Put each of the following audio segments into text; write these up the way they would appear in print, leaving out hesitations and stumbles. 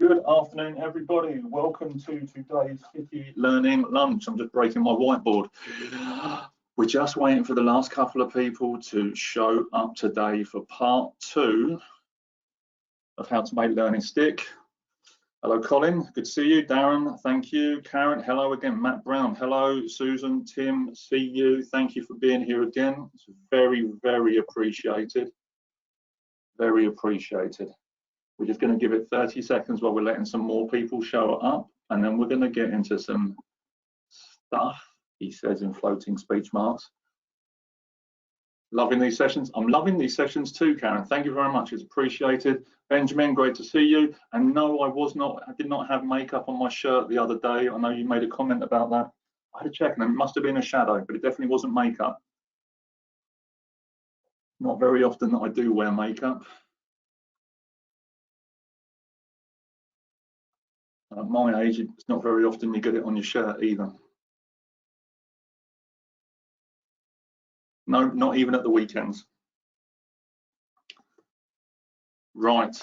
Good afternoon, everybody. Welcome to today's City Learning Lunch. I'm just breaking my whiteboard. We're just waiting for the last couple of people to show up today for part 2 of how to make learning stick. Hello, Colin. Good to see you. Darren, thank you. Karen, hello again. Matt Brown, hello. Susan, Tim, see you. Thank you for being here again. It's very, very appreciated. Very appreciated. We're just going to give it 30 seconds while we're letting some more people show up, and then we're going to get into some stuff, he says in floating speech marks. Loving these sessions. I'm loving these sessions too, Karen. Thank you very much. It's appreciated. Benjamin, great to see you. And no, I did not have makeup on my shirt the other day. I know you made a comment about that. I had to check, and it must have been a shadow, but it definitely wasn't makeup. Not very often that I do wear makeup. At my age, it's not very often you get it on your shirt either. No, not even at the weekends. Right.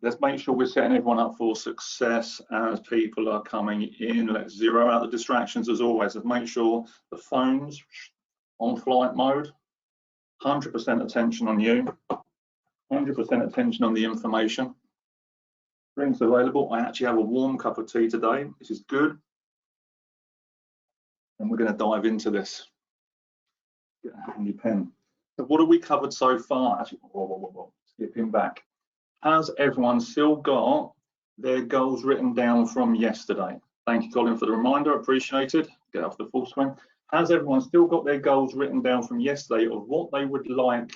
Let's make sure we're setting everyone up for success as people are coming in. Let's zero out the distractions as always. Let's make sure the phone's on flight mode. 100% attention on you. 100% attention on the information. Drinks available. I actually have a warm cup of tea today. This is good. And we're going to dive into this. Get a handy pen. So what have we covered so far? Actually, skipping back. Has everyone still got their goals written down from yesterday? Thank you, Colin, for the reminder. Appreciated. Get off the full swing. Has everyone still got their goals written down from yesterday of what they would like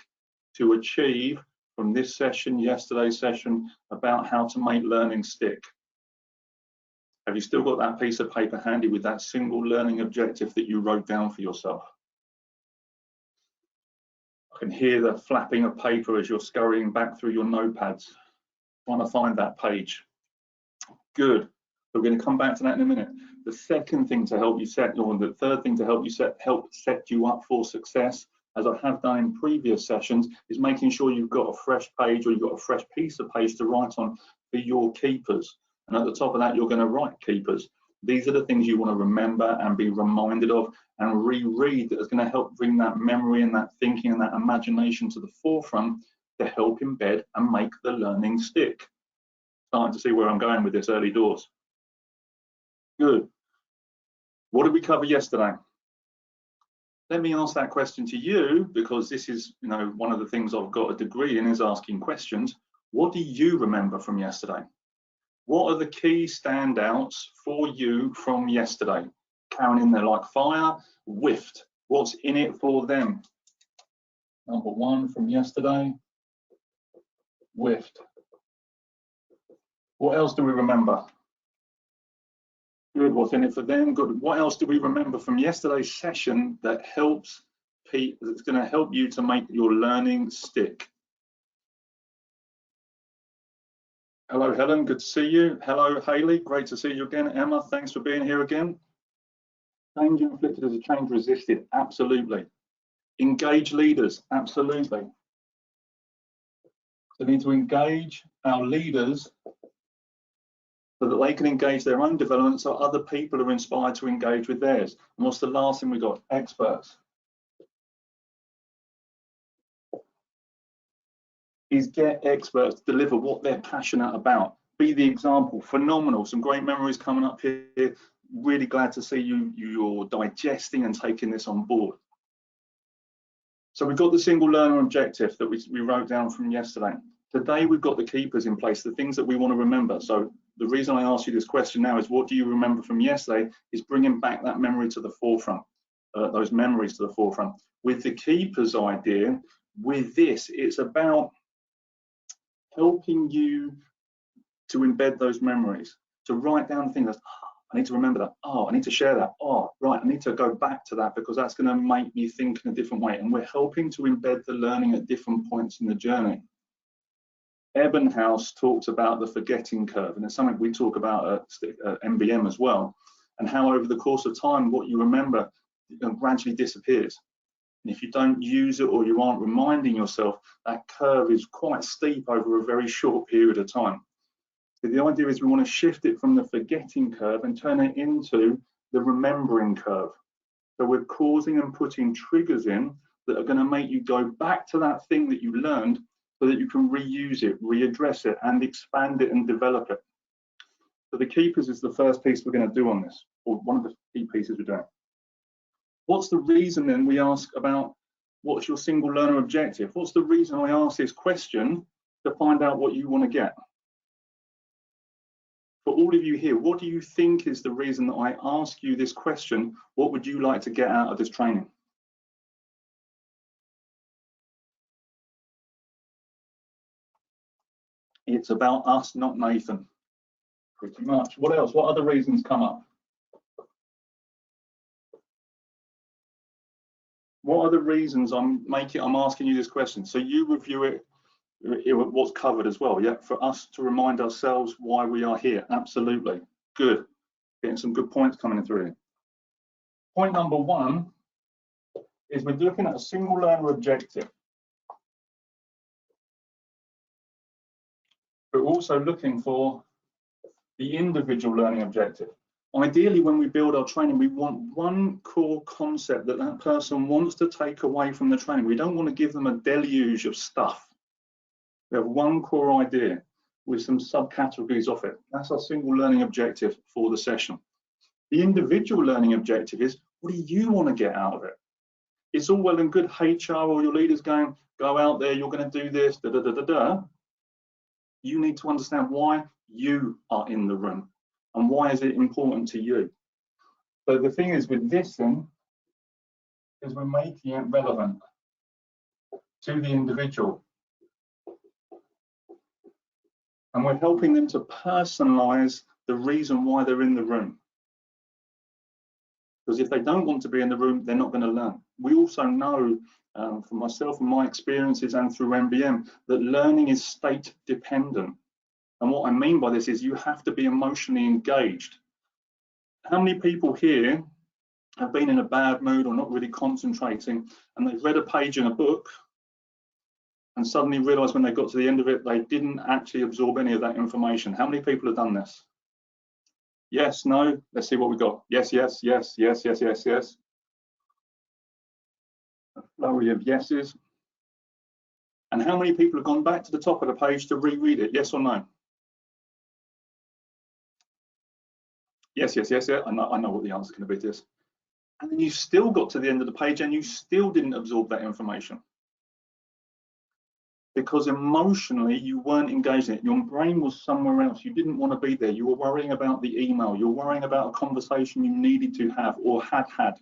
to achieve from this session, yesterday's session, about how to make learning stick? Have you still got that piece of paper handy with that single learning objective that you wrote down for yourself? I can hear the flapping of paper as you're scurrying back through your notepads, trying to find that page. Good. We're going to come back to that in a minute. The second thing to help you set, or the third thing to help set you up for success, as I have done in previous sessions, is making sure you've got a fresh page, or you've got a fresh piece of page to write on for your keepers. And at the top of that, you're going to write keepers. These are the things you want to remember and be reminded of and reread, that is going to help bring that memory and that thinking and that imagination to the forefront to help embed and make the learning stick. Starting to see where I'm going with this early doors. Good. What did we cover yesterday? Let me ask that question to you, because this is, one of the things I've got a degree in is asking questions. What do you remember from yesterday? What are the key standouts for you from yesterday? Karen in there like fire, whiffed. What's in it for them? Number 1 from yesterday, whiffed. What else do we remember? Good, what's in it for them? Good. What else do we remember from yesterday's session that helps Pete, that's going to help you to make your learning stick? Hello, Helen, good to see you. Hello, Hayley, great to see you again. Emma, thanks for being here again. Change inflicted as a change resisted, absolutely. Engage leaders, absolutely. So we need to engage our leaders so that they can engage their own development, so other people are inspired to engage with theirs. And what's the last thing we got? Experts. Is get experts to deliver what they're passionate about. Be the example. Phenomenal. Some great memories coming up here. Really glad to see you're digesting and taking this on board. So we've got the single learner objective that we wrote down from yesterday. Today we've got the keepers in place, the things that we want to remember. So the reason I ask you this question now is, what do you remember from yesterday, is bringing back that memory to the forefront, those memories to the forefront. With the keepers idea, with this, it's about helping you to embed those memories, to write down things that, oh, I need to remember that, oh, I need to share that, oh, right, I need to go back to that because that's going to make me think in a different way. And we're helping to embed the learning at different points in the journey. Ebbinghaus talks about the forgetting curve, and it's something we talk about at MBM as well, and how over the course of time, what you remember gradually disappears. And if you don't use it, or you aren't reminding yourself, that curve is quite steep over a very short period of time. So the idea is we want to shift it from the forgetting curve and turn it into the remembering curve. So we're causing and putting triggers in that are going to make you go back to that thing that you learned so that you can reuse it, readdress it, and expand it and develop it. So the keepers is the first piece we're going to do on this, or one of the key pieces we're doing. What's the reason then we ask about what's your single learner objective? What's the reason I ask this question to find out what you want to get? For all of you here, what do you think is the reason that I ask you this question? What would you like to get out of this training? It's about us, not Nathan. Pretty much. What else? What other reasons come up? What are the reasons I'm asking you this question? So you review it, what's covered as well, yeah? For us to remind ourselves why we are here. Absolutely. Good. Getting some good points coming through. Point number one is we're looking at a single learner objective. We're also looking for the individual learning objective. Ideally, when we build our training, we want one core concept that that person wants to take away from the training. We don't want to give them a deluge of stuff. We have one core idea with some subcategories of it. That's our single learning objective for the session. The individual learning objective is, what do you want to get out of it? It's all well and good HR or your leaders going, go out there, you're going to do this, da da da da da. You need to understand why you are in the room and why is it important to you. So the thing is with this then, is we're making it relevant to the individual. And we're helping them to personalize the reason why they're in the room. Because if they don't want to be in the room, they're not going to learn. We also know from myself and my experiences and through MBM that learning is state dependent. And what I mean by this is you have to be emotionally engaged. How many people here have been in a bad mood or not really concentrating and they've read a page in a book and suddenly realized when they got to the end of it, they didn't actually absorb any of that information? How many people have done this? Yes, no, let's see what we got. Yes, yes, yes, yes, yes, yes, yes. A flurry of yeses. And how many people have gone back to the top of the page to reread it? Yes or no? Yes, yes, yes, yeah. I know what the answer is going to be to this. And then you still got to the end of the page and you still didn't absorb that information. Because emotionally you weren't engaged in it. Your brain was somewhere else. You didn't want to be there. You were worrying about the email. You're worrying about a conversation you needed to have or had had.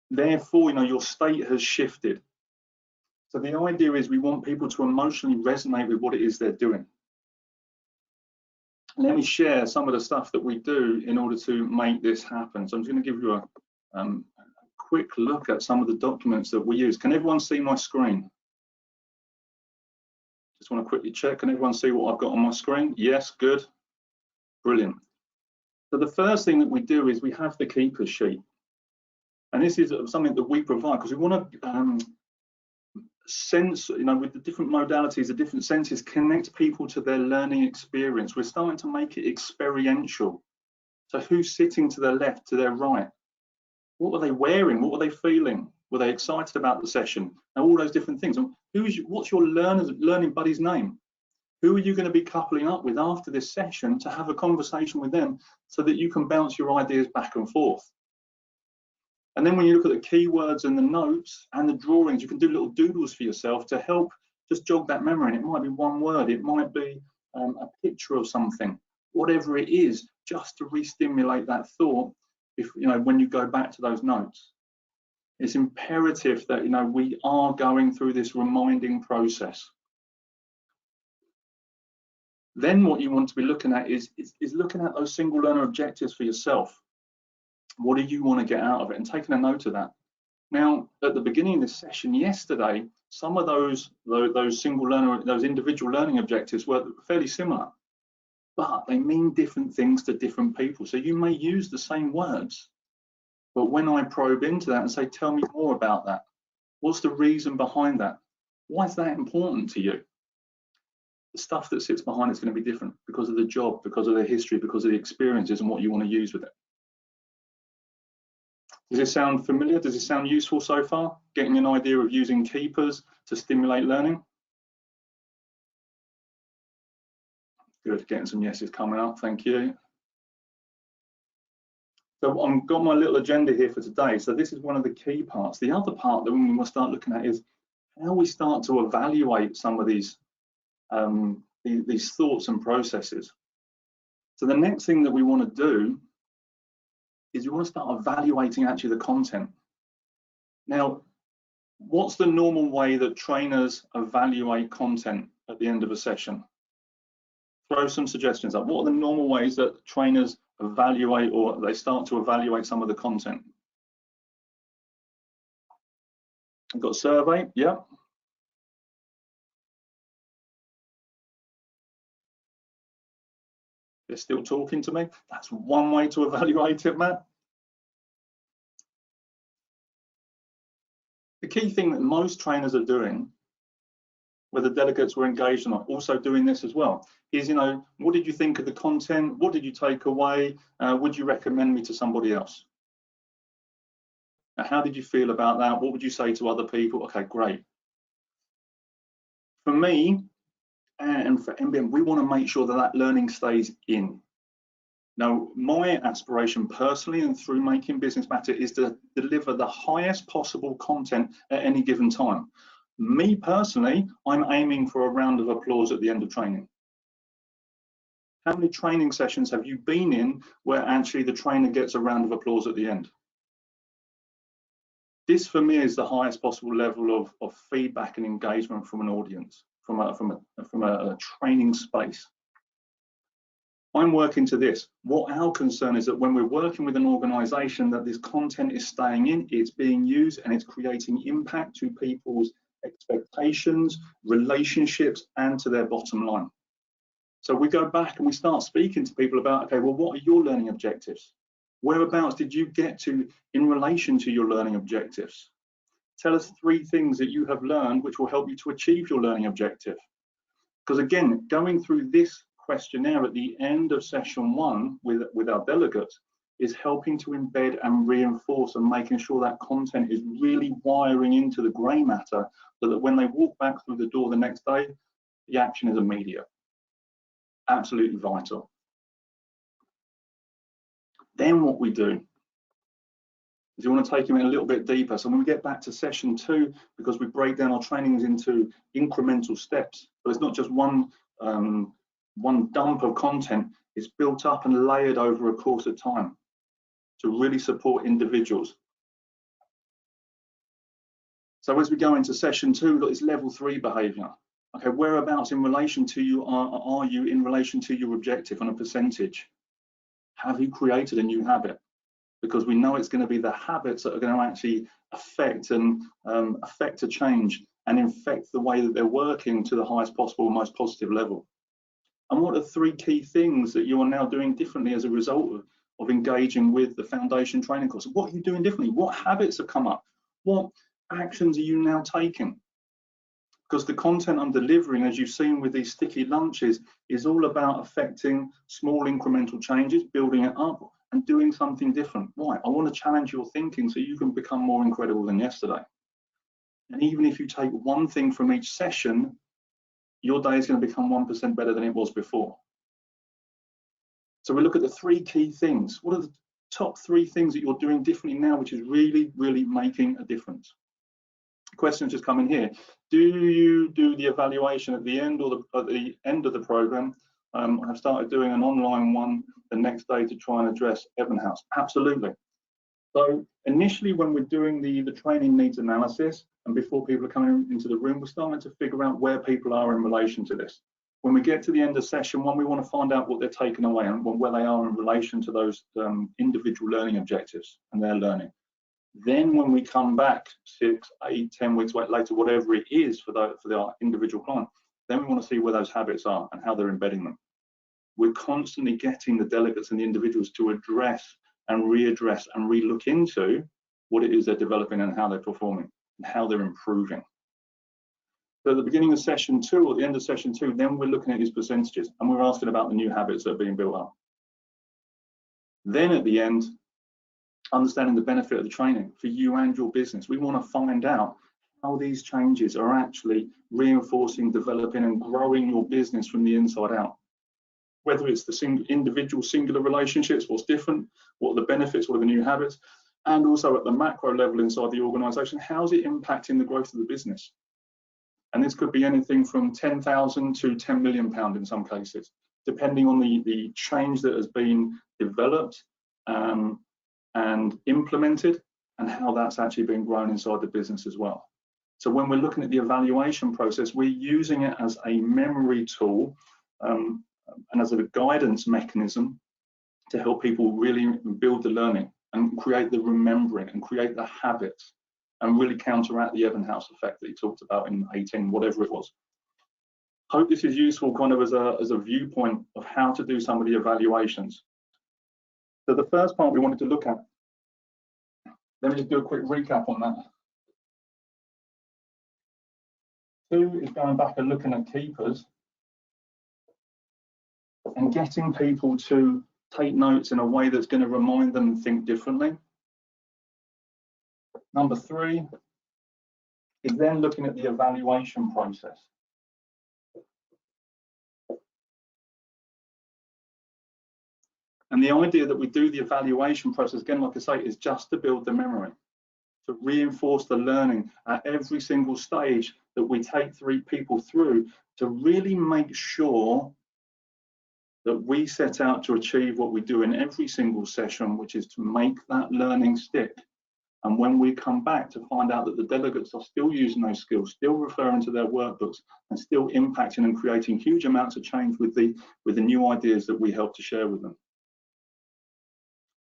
Therefore, your state has shifted. So the idea is we want people to emotionally resonate with what it is they're doing. Let me share some of the stuff that we do in order to make this happen. So I'm just going to give you a quick look at some of the documents that we use. Can everyone see my screen? Just want to quickly check. Can everyone see what I've got on my screen? Yes, good. Brilliant. So the first thing that we do is we have the keepers sheet. And this is something that we provide because we want to sense, with the different modalities, the different senses, connect people to their learning experience. We're starting to make it experiential. So who's sitting to their left, to their right? What were they wearing? What were they feeling? Were they excited about the session? And all those different things. And what's your learning buddy's name? Who are you going to be coupling up with after this session to have a conversation with them so that you can bounce your ideas back and forth? And then when you look at the keywords and the notes and the drawings, you can do little doodles for yourself to help just jog that memory. And it might be one word, it might be a picture of something, whatever it is, just to re-stimulate that thought. If when you go back to those notes, it's imperative that we are going through this reminding process. Then what you want to be looking at is looking at those single learner objectives for yourself. What do you want to get out of it? And taking a note of that. Now, at the beginning of this session yesterday, some of those single learner, those individual learning objectives were fairly similar, but they mean different things to different people. So you may use the same words, but when I probe into that and say, tell me more about that. What's the reason behind that? Why is that important to you? The stuff that sits behind it's going to be different because of the job, because of the history, because of the experiences and what you want to use with it. Does it sound familiar? Does it sound useful so far? Getting an idea of using keepers to stimulate learning? Good, getting some yeses coming up, thank you. So I've got my little agenda here for today. So this is one of the key parts. The other part that we will start looking at is how we start to evaluate some of these thoughts and processes. So the next thing that we want to do is you want to start evaluating actually the content. Now, what's the normal way that trainers evaluate content at the end of a session? Throw some suggestions up. What are the normal ways that trainers evaluate or they start to evaluate some of the content? I've got a survey, yeah. They're still talking to me. That's one way to evaluate it, Matt. The key thing that most trainers are doing, whether delegates were engaged or not, also doing this as well, is, what did you think of the content? What did you take away? Would you recommend me to somebody else? Now, how did you feel about that? What would you say to other people? Okay, great. For me and for MBM, we want to make sure that that learning stays in. Now, my aspiration personally and through Making Business Matter is to deliver the highest possible content at any given time. Me personally, I'm aiming for a round of applause at the end of training. How many training sessions have you been in where actually the trainer gets a round of applause at the end? This for me is the highest possible level of feedback and engagement from an audience, from a training space. I'm working to this. What our concern is that when we're working with an organization, that this content is staying in, it's being used, and it's creating impact to people's expectations, relationships, and to their bottom line. So we go back and we start speaking to people about, okay, well, what are your learning objectives? Whereabouts did you get to in relation to your learning objectives? Tell us 3 things that you have learned which will help you to achieve your learning objective. Because again, going through this questionnaire at the end of session 1 with our delegates is helping to embed and reinforce and making sure that content is really wiring into the grey matter so that when they walk back through the door the next day, the action is immediate. Absolutely vital. Then what we do is we want to take them in a little bit deeper. So when we get back to session 2, because we break down our trainings into incremental steps, so it's not just one dump of content, it's built up and layered over a course of time to really support individuals. So as we go into session 2, we've got this level 3 behaviour. Okay, whereabouts in relation to you are you in relation to your objective on a percentage? Have you created a new habit? Because we know it's going to be the habits that are going to actually affect a change and infect the way that they're working to the highest possible, most positive level. And what are 3 key things that you are now doing differently as a result of engaging with the foundation training course? What are you doing differently? What habits have come up? What actions are you now taking? Because the content I'm delivering, as you've seen with these sticky lunches, is all about affecting small incremental changes, building it up and doing something different. Why? I want to challenge your thinking so you can become more incredible than yesterday. And even if you take one thing from each session, your day is going to become 1% better than it was before. So we look at the 3 key things. What are the top 3 things that you're doing differently now, which is really, really making a difference? Questions just come in here. Do you do the evaluation at the end or at the end of the program? I've started doing an online one the next day to try and address Evenhouse. Absolutely. So initially, when we're doing the training needs analysis, and before people are coming into the room, we're starting to figure out where people are in relation to this. When we get to the end of session 1, we want to find out what they're taking away and where they are in relation to those individual learning objectives and their learning. Then when we come back 6, 8, 10 weeks later, whatever it is for the individual client, then we want to see where those habits are and how they're embedding them. We're constantly getting the delegates and the individuals to address and readdress and re-look into what it is they're developing and how they're performing and how they're improving. So at the beginning of session 2 or the end of session 2, then we're looking at these percentages and we're asking about the new habits that are being built up. Then at the end, understanding the benefit of the training for you and your business. We want to find out how these changes are actually reinforcing, developing and growing your business from the inside out. Whether it's the individual singular relationships, what's different, what are the benefits, what are the new habits, and also at the macro level inside the organization, how's it impacting the growth of the business? And this could be anything from 10,000 to 10 million pound in some cases, depending on the change that has been developed and implemented and how that's actually been grown inside the business as well. So when we're looking at the evaluation process, we're using it as a memory tool and as a guidance mechanism to help people really build the learning and create the remembering and create the habits and really counteract the Ebbinghaus effect that he talked about in 18, whatever it was. Hope this is useful kind of as a viewpoint of how to do some of the evaluations. So the first part we wanted to look at, let me just do a quick recap on that. 2 is going back and looking at keepers and getting people to take notes in a way that's going to remind them and think differently. Number 3 is then looking at the evaluation process. And the idea that we do the evaluation process, again, like I say, is just to build the memory, to reinforce the learning at every single stage that we take 3 people through, to really make sure that we set out to achieve what we do in every single session, which is to make that learning stick. And when we come back to find out that the delegates are still using those skills, still referring to their workbooks, and still impacting and creating huge amounts of change with the new ideas that we help to share with them.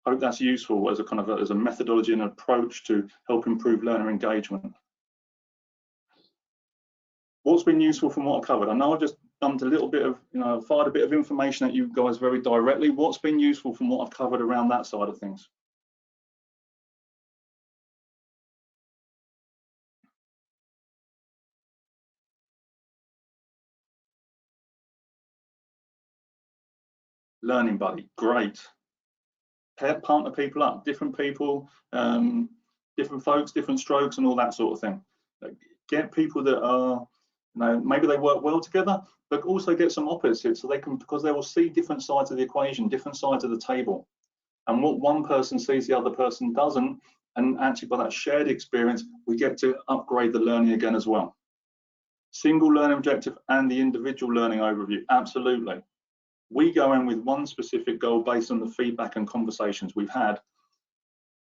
I hope that's useful as a kind of as a methodology and approach to help improve learner engagement. What's been useful from what I've covered? I know I've just dumped a little bit of, fired a bit of information at you guys very directly. What's been useful from what I've covered around that side of things? Learning buddy, great. Partner people up, different people, different folks, different strokes and all that sort of thing. Get people that are, maybe they work well together, but also get some opposites so they can, because they will see different sides of the equation, different sides of the table. And what one person sees, the other person doesn't. And actually by that shared experience, we get to upgrade the learning again as well. Single learning objective and the individual learning overview, absolutely. We go in with one specific goal based on the feedback and conversations we've had,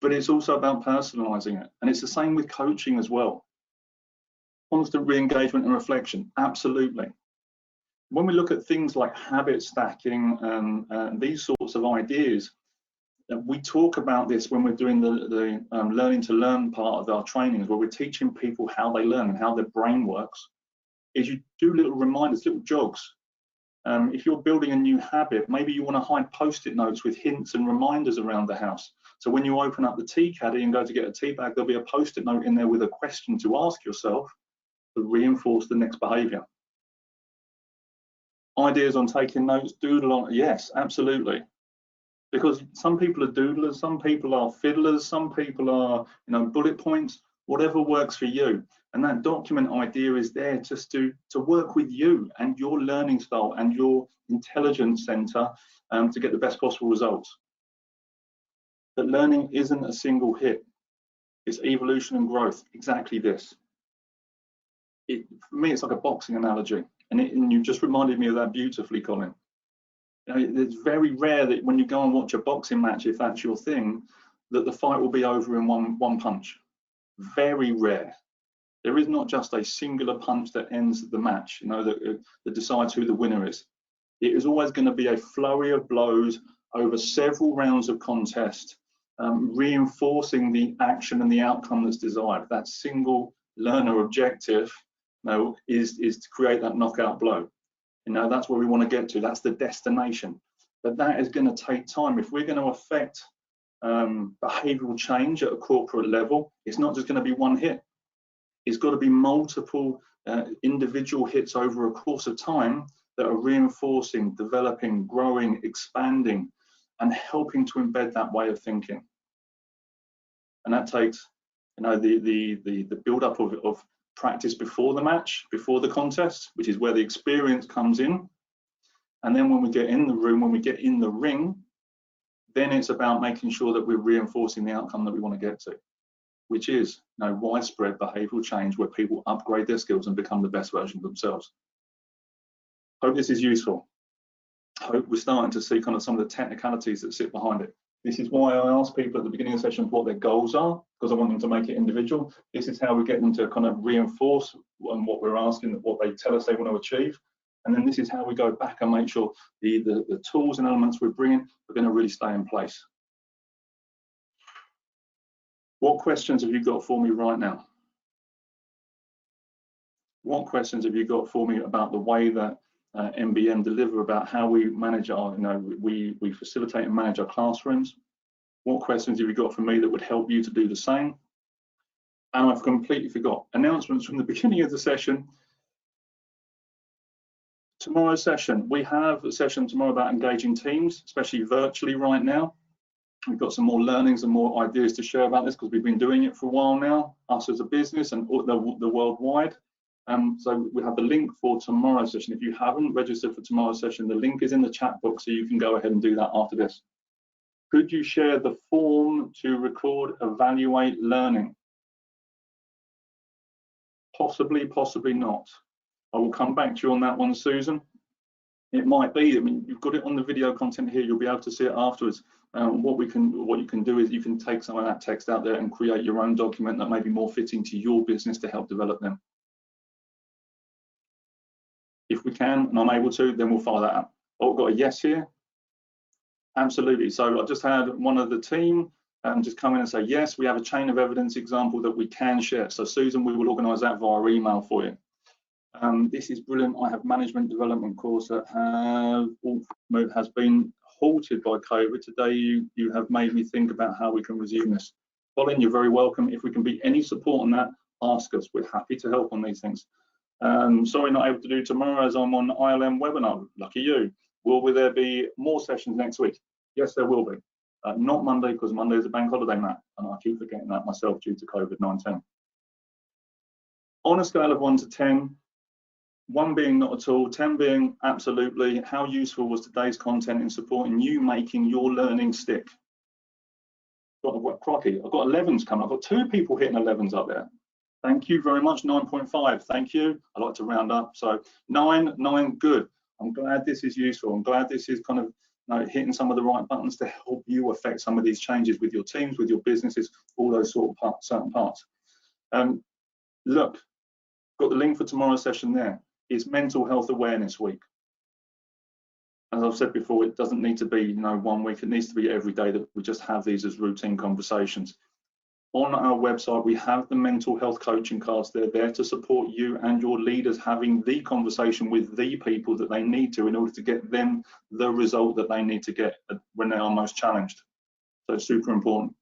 but it's also about personalizing it. And it's the same with coaching as well. Constant re-engagement and reflection, absolutely. When we look at things like habit stacking and these sorts of ideas, we talk about this when we're doing the learning to learn part of our trainings, where we're teaching people how they learn and how their brain works, is you do little reminders, little jogs. If you're building a new habit, maybe you want to hide post-it notes with hints and reminders around the house. So when you open up the tea caddy and go to get a tea bag, there'll be a post-it note in there with a question to ask yourself to reinforce the next behavior. Ideas on taking notes, doodle on, yes, absolutely. Because some people are doodlers, some people are fiddlers, some people are, bullet points, whatever works for you. And that document idea is there just to work with you and your learning style and your intelligence center to get the best possible results. That learning isn't a single hit. It's evolution and growth, exactly this. For me, it's like a boxing analogy. And you just reminded me of that beautifully, Colin. It's very rare that when you go and watch a boxing match, if that's your thing, that the fight will be over in one punch. Very rare. There is not just a singular punch that ends the match, that decides who the winner is. It is always going to be a flurry of blows over several rounds of contest, reinforcing the action and the outcome that's desired. That single learner objective is to create that knockout blow. That's where we want to get to. That's the destination. But that is going to take time. If we're going to affect behavioural change at a corporate level, it's not just going to be one hit. It's got to be multiple individual hits over a course of time that are reinforcing, developing, growing, expanding, and helping to embed that way of thinking. And that takes, you know, the build-up of practice before the match, before the contest, which is where the experience comes in. And then when we get in the room, when we get in the ring, then it's about making sure that we're reinforcing the outcome that we want to get to, which is, you know, widespread behavioural change where people upgrade their skills and become the best version of themselves. Hope this is useful. Hope we're starting to see kind of some of the technicalities that sit behind it. This is why I ask people at the beginning of the session what their goals are, because I want them to make it individual. This is how we get them to kind of reinforce what we're asking, what they tell us they want to achieve. And then this is how we go back and make sure the tools and elements we're bringing are going to really stay in place. What questions have you got for me right now? What questions have you got for me about the way that MBM deliver, about how we manage our, you know, we facilitate and manage our classrooms? What questions have you got for me that would help you to do the same? And I've completely forgot announcements from the beginning of the session. Tomorrow's session, we have a session tomorrow about engaging teams, especially virtually right now. We've got some more learnings and more ideas to share about this because we've been doing it for a while now, us as a business and the worldwide. So we have the link for tomorrow's session. If you haven't registered for tomorrow's session, the link is in the chat box, so you can go ahead and do that after this. Could you share the form to record, evaluate learning? Possibly, possibly not. I will come back to you on that one, Susan. It might be, I mean, you've got it on the video content here, you'll be able to see it afterwards. What you can do is you can take some of that text out there and create your own document that may be more fitting to your business to help develop them. If we can, and I'm able to, then we'll fire that out. Oh, we've got a yes here. Absolutely. So I just had one of the team just come in and say, yes, we have a chain of evidence example that we can share. So Susan, we will organise that via email for you. This is brilliant. I have management development course that has been halted by COVID. Today you have made me think about how we can resume this. Colin, you're very welcome. If we can be any support on that, ask us. We're happy to help on these things. Sorry, not able to do tomorrow as I'm on ILM webinar. Lucky you. Will there be more sessions next week? Yes, there will be. Not Monday, because Monday is a bank holiday, Matt, and I keep forgetting that myself due to COVID-19. On a scale of 1 to 10, 1 being not at all, 10 being absolutely, how useful was today's content in supporting you making your learning stick? Crikey, I've got 11s coming. I've got 2 people hitting 11s up there. Thank you very much, 9.5. Thank you. I like to round up. So 9, good. I'm glad this is useful. I'm glad this is kind of, you know, hitting some of the right buttons to help you affect some of these changes with your teams, with your businesses, all those sort of parts, certain parts. Look, got the link for tomorrow's session there. It's Mental Health Awareness Week. As I've said before, it doesn't need to be, you know, 1 week. It needs to be every day that we just have these as routine conversations. On our website, we have the mental health coaching cards. They're there to support you and your leaders having the conversation with the people that they need to in order to get them the result that they need to get when they are most challenged. So it's super important.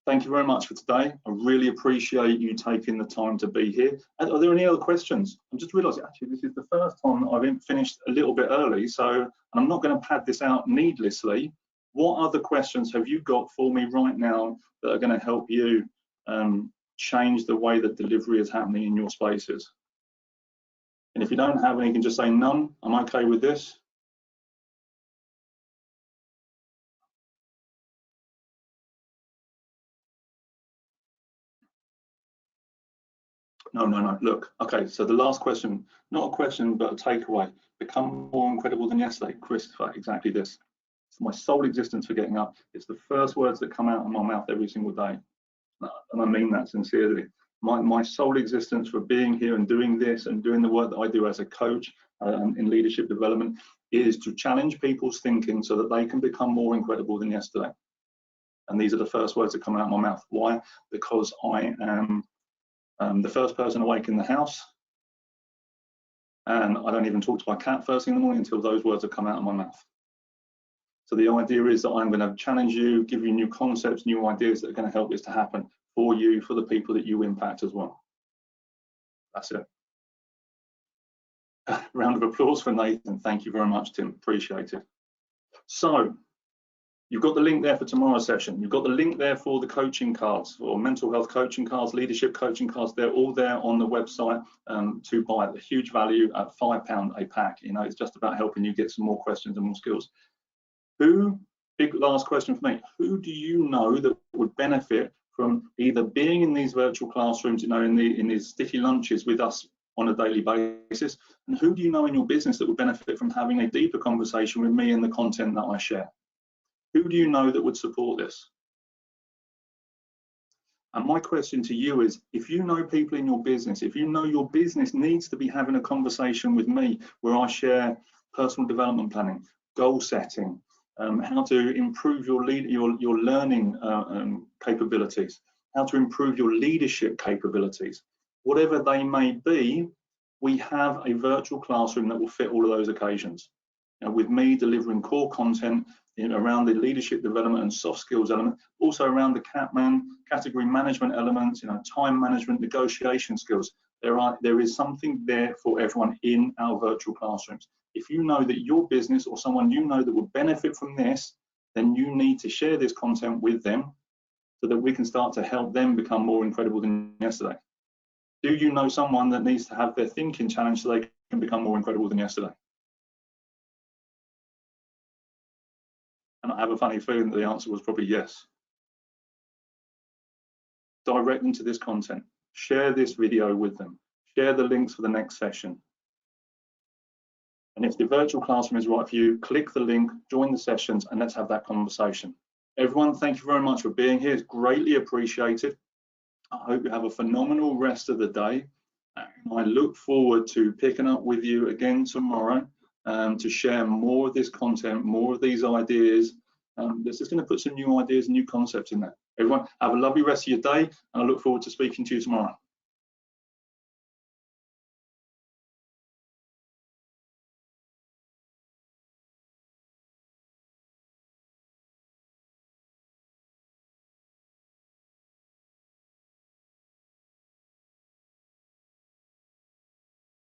Thank you very much for today. I really appreciate you taking the time to be here. Are there any other questions? I'm just realising actually this is the first time that I've finished a little bit early, so I'm not going to pad this out needlessly. What other questions have you got for me right now that are going to help you change the way that delivery is happening in your spaces? And if you don't have any, you can just say none. I'm okay with this. No. Look, okay, so the last question, not a question, but a takeaway. Become more incredible than yesterday. Christopher, exactly this. It's my sole existence for getting up. It's the first words that come out of my mouth every single day. And I mean that sincerely. My sole existence for being here and doing this and doing the work that I do as a coach in leadership development is to challenge people's thinking so that they can become more incredible than yesterday. And these are the first words that come out of my mouth. Why? Because I am the first person awake in the house, and I don't even talk to my cat first thing in the morning until those words have come out of my mouth. So the idea is that I'm going to challenge you, give you new concepts, new ideas that are going to help this to happen for you, for the people that you impact as well. That's it. Round of applause for Nathan. Thank you very much, Tim. Appreciate it. So you've got the link there for tomorrow's session. You've got the link there for the coaching cards, or mental health coaching cards, leadership coaching cards. They're all there on the website to buy. A huge value at £5 a pack. You know, it's just about helping you get some more questions and more skills. Big last question for me. Who do you know that would benefit from either being in these virtual classrooms, you know, in these sticky lunches with us on a daily basis, and who do you know in your business that would benefit from having a deeper conversation with me and the content that I share? Who do you know that would support this? And my question to you is, if you know people in your business, if you know your business needs to be having a conversation with me where I share personal development planning, goal setting, how to improve your learning capabilities, how to improve your leadership capabilities, whatever they may be, we have a virtual classroom that will fit all of those occasions. With me delivering core content around the leadership development and soft skills element, also around the category management elements, you know, time management, negotiation skills. There is something there for everyone in our virtual classrooms. If you know that your business or someone you know that would benefit from this, then you need to share this content with them so that we can start to help them become more incredible than yesterday. Do you know someone that needs to have their thinking challenged so they can become more incredible than yesterday? And I have a funny feeling that the answer was probably yes. Direct them to this content. Share this video with them. Share the links for the next session. And if the virtual classroom is right for you, click the link, join the sessions, and let's have that conversation. Everyone, thank you very much for being here. It's greatly appreciated. I hope you have a phenomenal rest of the day. I look forward to picking up with you again tomorrow to share more of this content, more of these ideas. This is going to put some new ideas and new concepts in there. Everyone, have a lovely rest of your day, and I look forward to speaking to you tomorrow.